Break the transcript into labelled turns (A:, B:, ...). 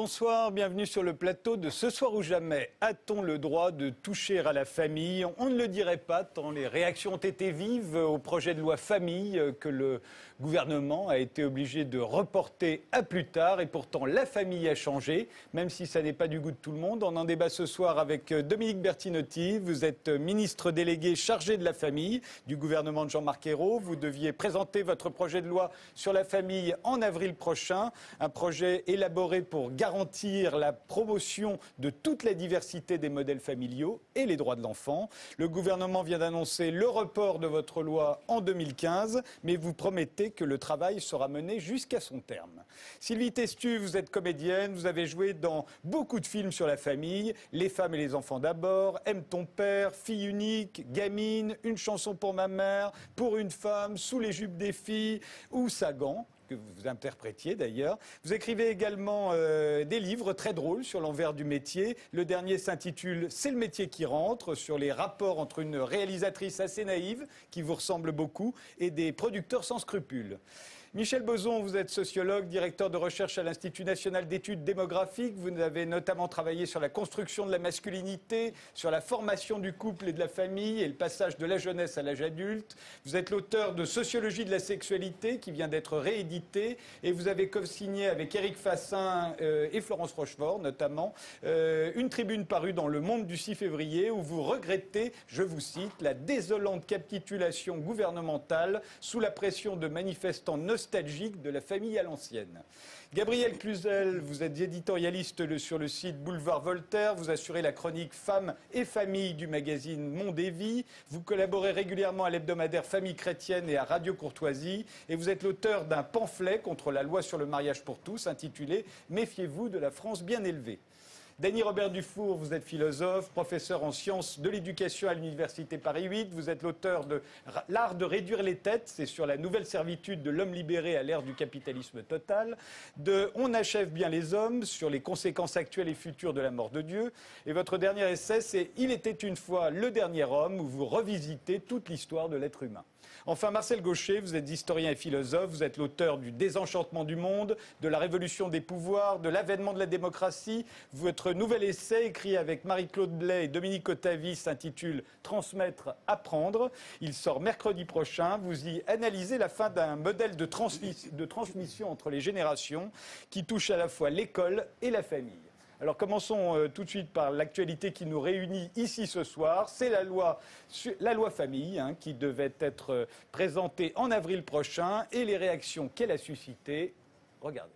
A: Bonsoir, bienvenue sur le plateau de Ce soir ou jamais. A-t-on le droit de toucher à la famille? On ne le dirait pas tant les réactions ont été vives au projet de loi famille que le gouvernement a été obligé de reporter à plus tard. Et pourtant, la famille a changé, même si ça n'est pas du goût de tout le monde. On en débat ce soir avec Dominique Bertinotti. Vous êtes ministre délégué chargé de la famille du gouvernement de Jean-Marc Ayrault. Vous deviez présenter votre projet de loi sur la famille en avril prochain. Un projet élaboré pour garantir la promotion de toute la diversité des modèles familiaux et les droits de l'enfant. Le gouvernement vient d'annoncer le report de votre loi en 2015, mais vous promettez que le travail sera mené jusqu'à son terme. Sylvie Testu, vous êtes comédienne, vous avez joué dans beaucoup de films sur la famille, Les femmes et les enfants d'abord, Aime ton père, Fille unique, Gamine, Une chanson pour ma mère, Pour une femme, Sous les jupes des filles ou Sagan, que vous interprétiez d'ailleurs. Vous écrivez également des livres très drôles sur l'envers du métier. Le dernier s'intitule « C'est le métier qui rentre » sur les rapports entre une réalisatrice assez naïve, qui vous ressemble beaucoup, et des producteurs sans scrupules. Michel Bozon, vous êtes sociologue, directeur de recherche à l'Institut national d'études démographiques. Vous avez notamment travaillé sur la construction de la masculinité, sur la formation du couple et de la famille et le passage de la jeunesse à l'âge adulte. Vous êtes l'auteur de Sociologie de la sexualité qui vient d'être réédité et vous avez co-signé avec Éric Fassin et Florence Rochefort notamment une tribune parue dans Le Monde du 6 février où vous regrettez, je vous cite, la désolante capitulation gouvernementale sous la pression de manifestants nostalgique de la famille à l'ancienne. Gabriel Cluzel, vous êtes éditorialiste sur le site Boulevard Voltaire, vous assurez la chronique Femmes et Familles du magazine Monde et Vie, vous collaborez régulièrement à l'hebdomadaire Famille chrétienne et à Radio Courtoisie, et vous êtes l'auteur d'un pamphlet contre la loi sur le mariage pour tous, intitulé « Méfiez-vous de la France bien élevée ». Dany Robert Dufour, vous êtes philosophe, professeur en sciences de l'éducation à l'Université Paris 8. Vous êtes l'auteur de L'art de réduire les têtes, c'est sur la nouvelle servitude de l'homme libéré à l'ère du capitalisme total. De On achève bien les hommes, sur les conséquences actuelles et futures de la mort de Dieu. Et votre dernier essai, c'est Il était une fois le dernier homme, où vous revisitez toute l'histoire de l'être humain. Enfin, Marcel Gauchet, vous êtes historien et philosophe, vous êtes l'auteur du Désenchantement du monde, de la révolution des pouvoirs, de l'avènement de la démocratie. Votre nouvel essai, écrit avec Marie-Claude Blais et Dominique Otavi, s'intitule « Transmettre, apprendre ». Il sort mercredi prochain. Vous y analysez la fin d'un modèle de transmission entre les générations qui touche à la fois l'école et la famille. Alors commençons tout de suite par l'actualité qui nous réunit ici ce soir. C'est la loi famille qui devait être présentée en avril prochain et les réactions qu'elle a suscitées. Regardez.